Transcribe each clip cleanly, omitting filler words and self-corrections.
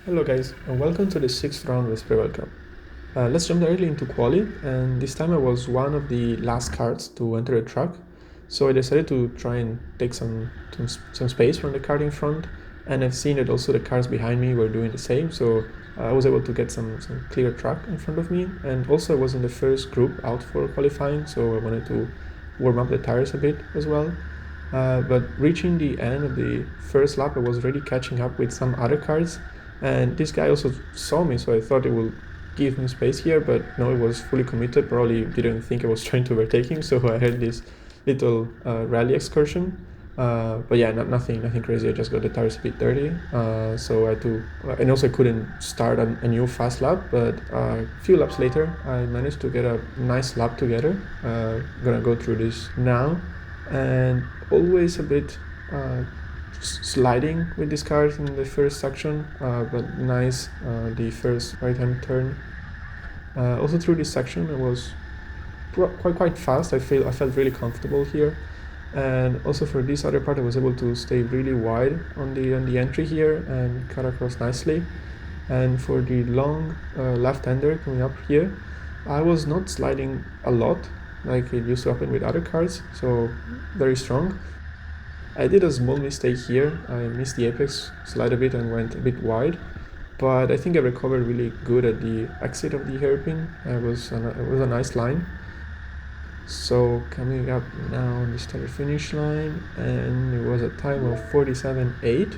Hello guys, and welcome to the 6th round of the Spreewald Cup. Let's jump directly into Quali, and this time I was one of the last cards to enter the track, so I decided to try and take some space from the card in front, and I've seen that also the cars behind me were doing the same, so I was able to get some clear track in front of me, and also I was in the first group out for qualifying, so I wanted to warm up the tires a bit as well. But reaching the end of the first lap, I was already catching up with some other cars, and this guy also saw me, so I thought it would give him space here, but no, it was fully committed. Probably didn't think I was trying to overtake him, so I had this little rally excursion. But yeah, nothing crazy. I just got the tires a bit dirty, so I had to, and also I couldn't start a new fast lap. But a few laps later, I managed to get a nice lap together. Gonna go through this now, and always a bit sliding with this car in the first section, but nice the first right-hand turn. Also through this section, I was quite fast. I felt really comfortable here, and also for this other part, I was able to stay really wide on the entry here and cut across nicely. And for the long left-hander coming up here, I was not sliding a lot like it used to happen with other cars, so very strong. I did a small mistake here. I missed the apex, slid a bit and went a bit wide, but I think I recovered really good at the exit of the hairpin. It was a nice line. So coming up now on the start finish line, and it was a time of 47.8,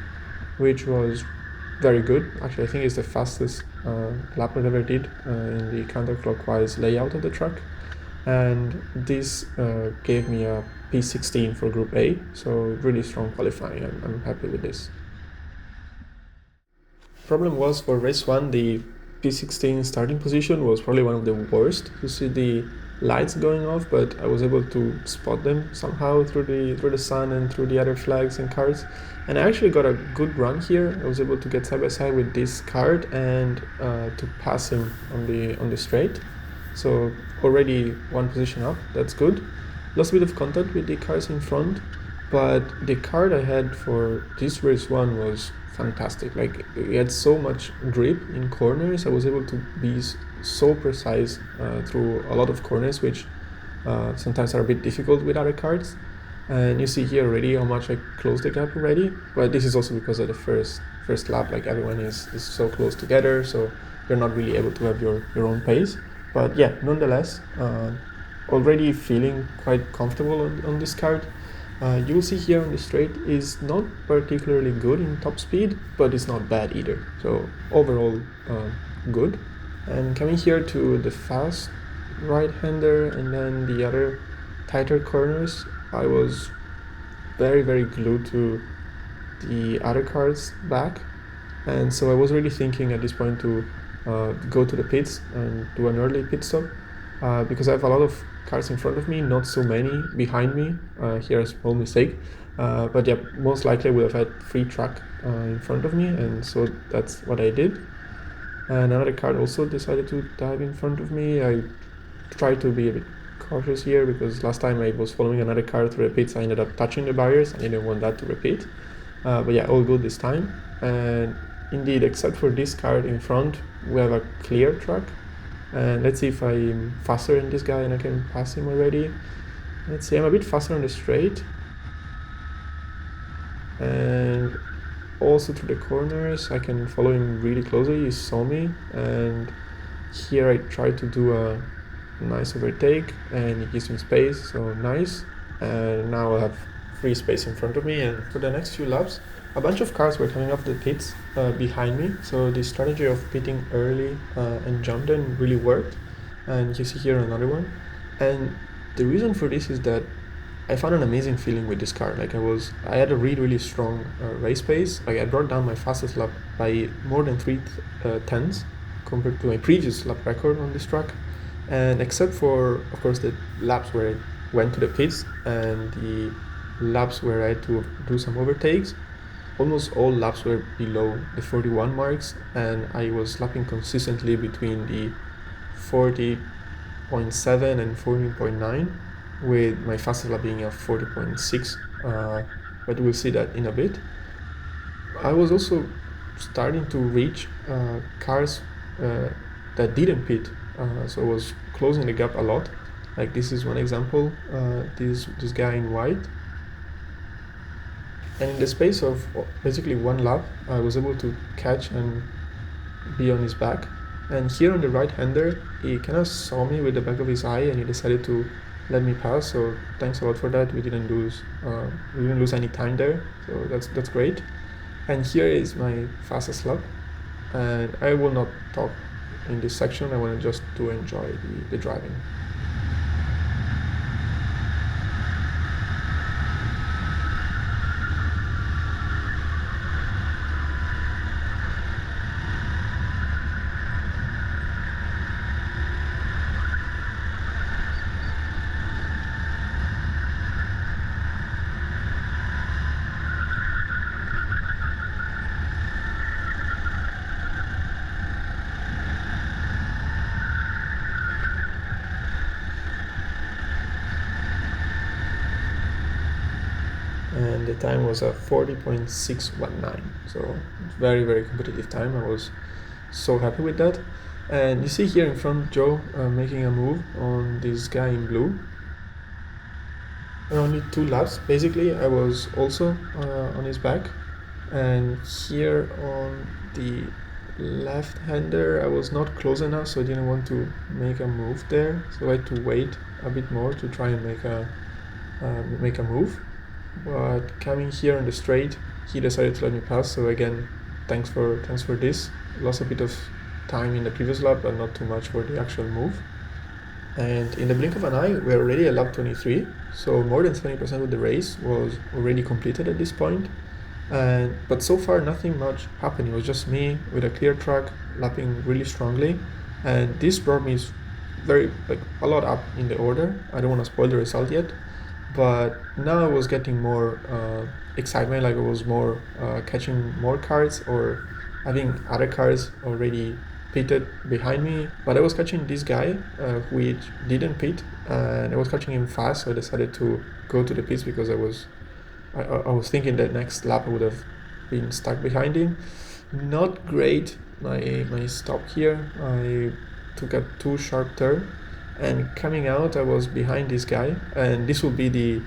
which was very good. Actually, I think it's the fastest lap I've ever did in the counterclockwise layout of the track. And this gave me a P16 for Group A, so really strong qualifying. I'm happy with this. Problem was for race 1, the P16 starting position was probably one of the worst. You see the lights going off, but I was able to spot them somehow through the sun and through the other flags and cards. And I actually got a good run here. I was able to get side by side with this card and to pass him on the straight. So already one position up, that's good. Lost a bit of contact with the cars in front, but the card I had for this race 1 was fantastic. Like, it had so much grip in corners. I was able to be so precise through a lot of corners, which sometimes are a bit difficult with other cards. And you see here already how much I closed the gap already, but this is also because of the first lap. Like, everyone is so close together, so you're not really able to have your own pace. But yeah, nonetheless, already feeling quite comfortable on this card. You'll see here on the straight is not particularly good in top speed, but it's not bad either. So overall, good. And coming here to the fast right-hander and then the other tighter corners, I was very glued to the other car's back, and so I was really thinking at this point to go to the pits and do an early pit stop, because I have a lot of cars in front of me, not so many behind me. Here a small mistake, but yeah, most likely I would have had free track in front of me, and so that's what I did. And another car also decided to dive in front of me. I tried to be a bit cautious here because last time I was following another car through the pits, I ended up touching the barriers. I didn't want that to repeat. But yeah, all good this time. And indeed, except for this car in front, we have a clear track. And let's see if I'm faster than this guy and I can pass him already. Let's see, I'm a bit faster on the straight. And also through the corners, I can follow him really closely. He saw me, and here I try to do a nice overtake, and he gives me space, so nice. And now I have free space in front of me, and for the next few laps, a bunch of cars were coming off the pits behind me, so the strategy of pitting early and jump them really worked. And you see here another one. And the reason for this is that I found an amazing feeling with this car. Like, I had a really strong race pace. Like, I brought down my fastest lap by more than 3/10 compared to my previous lap record on this track. And except for, of course, the laps where I went to the pits and the laps where I had to do some overtakes, almost all laps were below the 41 marks, and I was lapping consistently between the 40.7 and 14.9, with my fastest lap being a 40.6, but we'll see that in a bit. I was also starting to reach cars that didn't pit, so I was closing the gap a lot. Like this is one example, this guy in white. And in the space of basically one lap, I was able to catch and be on his back. And here on the right-hander, he kind of saw me with the back of his eye, and he decided to let me pass. So thanks a lot for that. We didn't lose any time there. So that's great. And here is my fastest lap. And I will not talk in this section. I want just to enjoy the driving. And the time was a 40.619, so very, very competitive time. I was so happy with that. And you see here in front Joe making a move on this guy in blue. And only 2 laps basically. I was also on his back, and here on the left-hander I was not close enough, so I didn't want to make a move there, so I had to wait a bit more to try and make a move. But coming here on the straight, he decided to let me pass. So again, thanks for this. Lost a bit of time in the previous lap, but not too much for the actual move. And in the blink of an eye, we're already at lap 23. So more than 70% of the race was already completed at this point. But so far, nothing much happened. It was just me with a clear track, lapping really strongly. And this brought me a lot up in the order. I don't want to spoil the result yet. But now I was getting more excitement, like I was more catching more cars or having other cars already pitted behind me. But I was catching this guy which didn't pit, and I was catching him fast, so I decided to go to the pits because I was thinking that next lap I would have been stuck behind him. Not great, my stop here. I took a too sharp turn. And coming out, I was behind this guy, and this will be the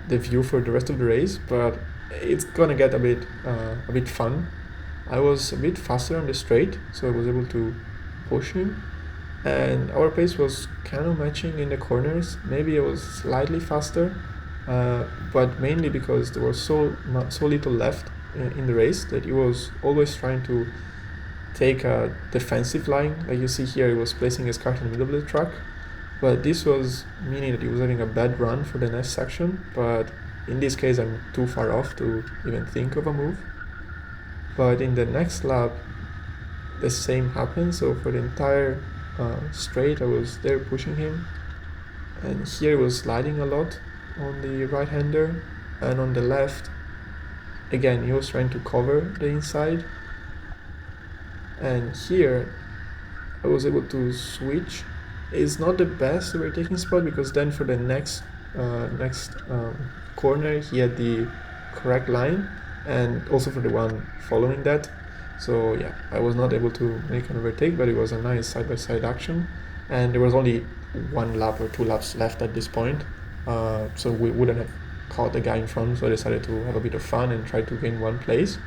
view for the rest of the race. But it's gonna get a bit fun. I was a bit faster on the straight, so I was able to push him, and our pace was kind of matching in the corners. Maybe I was slightly faster, but mainly because there was so little left in the race that he was always trying to take a defensive line. Like you see here, he was placing his car in the middle of the track, but this was meaning that he was having a bad run for the next section. But in this case, I'm too far off to even think of a move. But in the next lap, the same happened. So for the entire straight, I was there pushing him, and here he was sliding a lot on the right-hander, and on the left, again, he was trying to cover the inside. And here I was able to switch. It's not the best overtaking spot because then for the next corner he had the correct line, and also for the one following that. So yeah, I was not able to make an overtake, but it was a nice side-by-side action, and there was only 1 lap or 2 laps left at this point, so we wouldn't have caught the guy in front, so I decided to have a bit of fun and try to gain 1 place.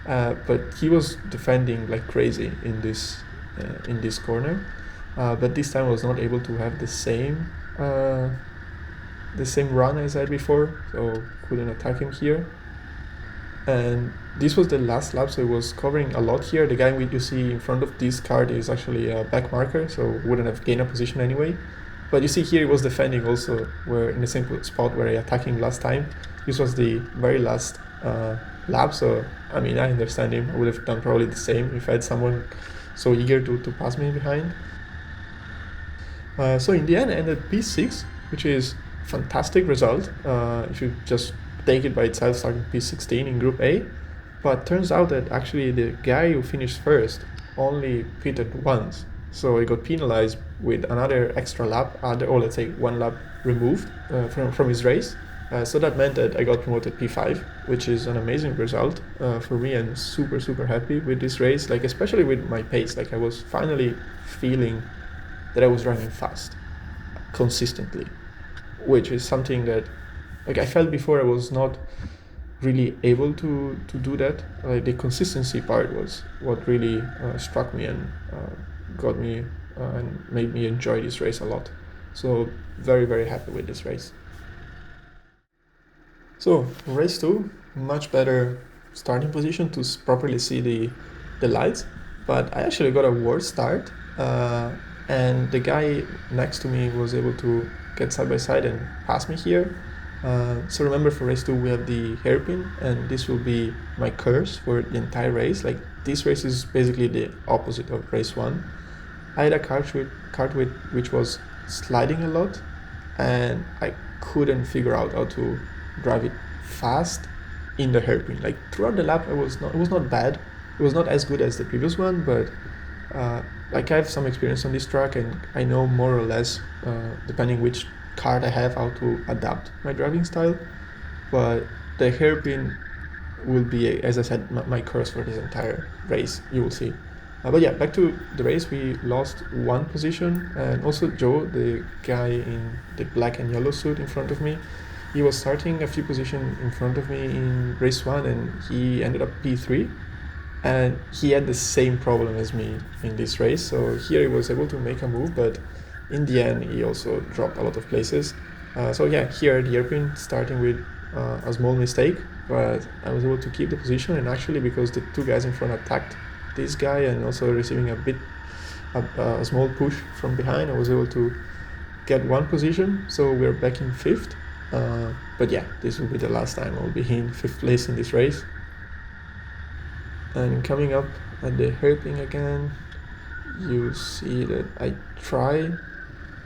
But he was defending like crazy in this corner, but this time I was not able to have the same run as I had before, so couldn't attack him here. And this was the last lap, so it was covering a lot here. The guy you see in front of this card is actually a back marker, so wouldn't have gained a position anyway. But you see here he was defending also, where in the same spot where I attacked him last time. This was the very last lap, so I mean, I understand him. I would have done probably the same if I had someone so eager to pass me behind. So in the end I ended P6, which is a fantastic result if you just take it by itself, starting P16 in Group A. But turns out that actually the guy who finished first only pitted once, so he got penalized with another extra lap, or let's say 1 lap removed from his race. So that meant that I got promoted P5, which is an amazing result for me. I'm super, super happy with this race, like especially with my pace. Like I was finally feeling that I was running fast, consistently, which is something that like I felt before I was not really able to do that. Like the consistency part was what really struck me and got me and made me enjoy this race a lot. So very, very happy with this race. So race 2, much better starting position to properly see the lights, but I actually got a worse start, and the guy next to me was able to get side by side and pass me here. So remember, for race 2 we have the hairpin, and this will be my curse for the entire race. Like this race is basically the opposite of race 1. I had a cart with which was sliding a lot, and I couldn't figure out how to drive it fast in the hairpin. Like throughout the lap, it was not bad. It was not as good as the previous one, but like I have some experience on this track, and I know more or less, depending which cart I have, how to adapt my driving style. But the hairpin will be, as I said, my curse for this entire race. You will see. But yeah, back to the race, we lost one position, and also Joe, the guy in the black and yellow suit in front of me, he was starting a few positions in front of me in race 1, and he ended up P3, and he had the same problem as me in this race. So here he was able to make a move, but in the end he also dropped a lot of places. So yeah, here at the hairpin, starting with a small mistake, but I was able to keep the position, and actually because the two guys in front attacked this guy and also receiving a small push from behind, I was able to get one position. So we're back in 5th. But yeah, this will be the last time I'll be in 5th place in this race. And coming up at the hairpin again, you see that I try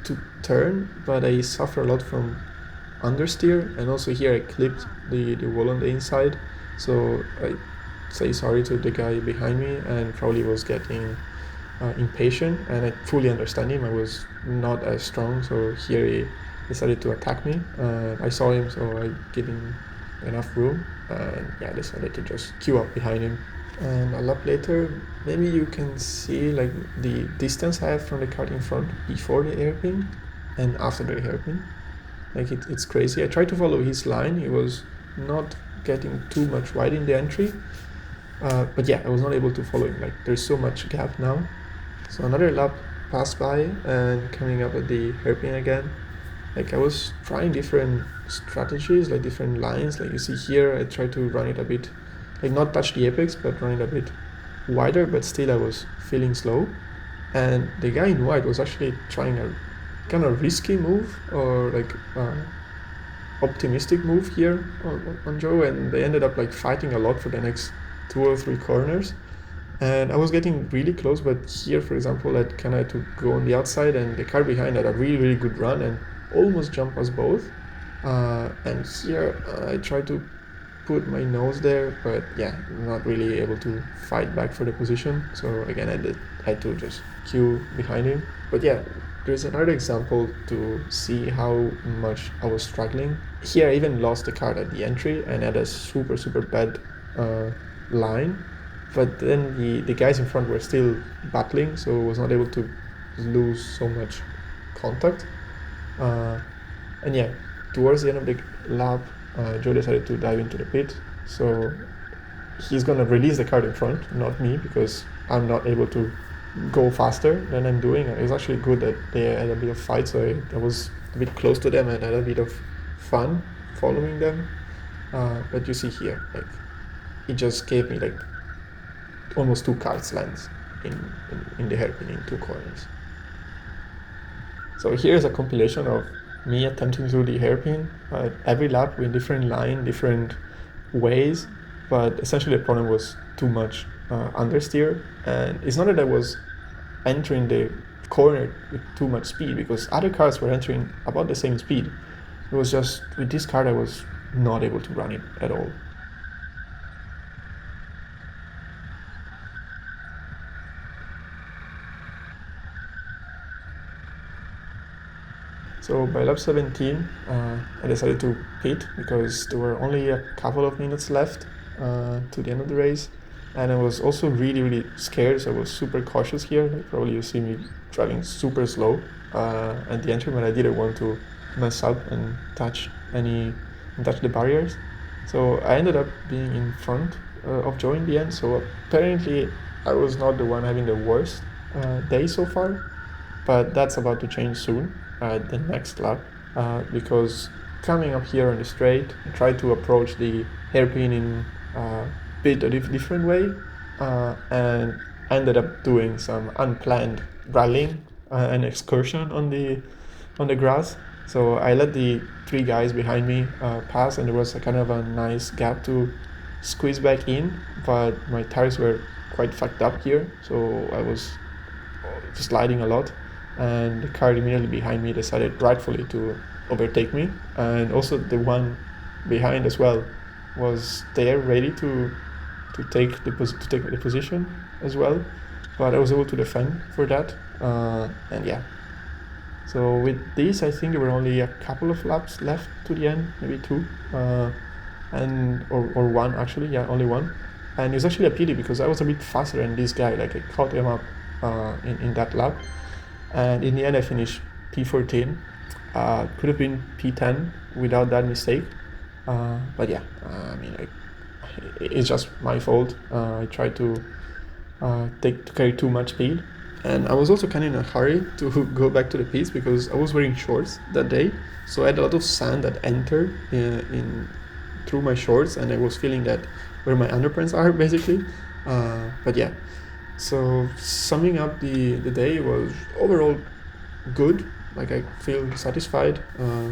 to turn, but I suffer a lot from understeer, and also here I clipped the wall on the inside. So I say sorry to the guy behind me, and probably was getting impatient, and I fully understand him. I was not as strong, so here he decided to attack me. I saw him, so I gave him enough room, and yeah, I decided to just queue up behind him. And a lap later, maybe you can see like the distance I have from the cart in front before the hairpin and after the hairpin. Like it's crazy. I tried to follow his line. He was not getting too much wide in the entry, but yeah, I was not able to follow him. Like there's so much gap now. So another lap passed by, and coming up at the hairpin again, like I was trying different strategies, like different lines. Like you see here, I tried to run it a bit, like not touch the apex, but run it a bit wider, but still I was feeling slow. And the guy in white was actually trying a kind of risky move, or like optimistic move here on Joe, and they ended up like fighting a lot for the next 2 or 3 corners. And I was getting really close, but here, for example, I kind of had to go on the outside, and the car behind had a really, really good run and almost jumped us both. And here I tried to put my nose there, but yeah, not really able to fight back for the position. So again, I had to just queue behind him. But yeah, there's another example to see how much I was struggling. Here I even lost the card at the entry and had a super, super bad line. But then the guys in front were still battling, so I was not able to lose so much contact. And yeah, towards the end of the lap, Joe decided to dive into the pit. So he's gonna release the card in front, not me, because I'm not able to go faster than I'm doing. It's actually good that they had a bit of fight, so I was a bit close to them and had a bit of fun following them. But you see here, like it just gave me like almost 2 cards lengths in the hairpin in 2 corners. So here's a compilation of me attempting to do the hairpin every lap with different line, different ways, but essentially the problem was too much understeer. And it's not that I was entering the corner with too much speed, because other cars were entering about the same speed. It was just with this car I was not able to run it at all. So by lap 17, I decided to pit because there were only a couple of minutes left to the end of the race. And I was also really, really scared, so I was super cautious here. Like, probably you see me driving super slow at the entry, but I didn't want to mess up and touch the barriers. So I ended up being in front of Joe in the end. So apparently I was not the one having the worst day so far, but that's about to change soon at the next lap because coming up here on the straight, I tried to approach the hairpin in a bit a different way and ended up doing some unplanned rallying and excursion on the grass. So I let the three guys behind me pass, and there was a kind of a nice gap to squeeze back in, but my tires were quite fucked up here, so I was sliding a lot, and the car immediately behind me decided rightfully to overtake me, and also the one behind as well was there ready to take the position as well, but I was able to defend for that, and yeah. So with this, I think there were only a couple of laps left to the end, maybe two, or one actually, yeah, only one. And it was actually a pity because I was a bit faster than this guy. Like I caught him up in that lap, and in the end I finished P14. Could have been P10 without that mistake, but yeah, I mean, it's just my fault. I tried to carry too much speed. And I was also kind of in a hurry to go back to the pits because I was wearing shorts that day, so I had a lot of sand that entered in through my shorts, and I was feeling that where my underpants are basically. But yeah, so summing up the day was overall good. Like I feel satisfied.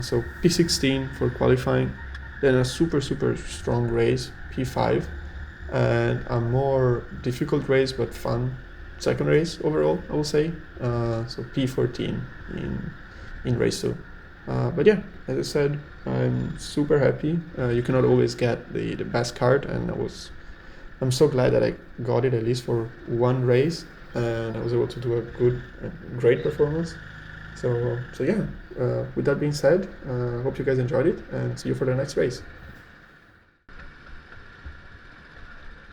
So P16 for qualifying, then a super strong race P5, and a more difficult race but fun second race overall, I will say. So P14 in race 2. But yeah, as I said, I'm super happy. You cannot always get the best card, and I'm so glad that I got it at least for one race, and I was able to do a great performance. So yeah, with that being said, I hope you guys enjoyed it, and see you for the next race.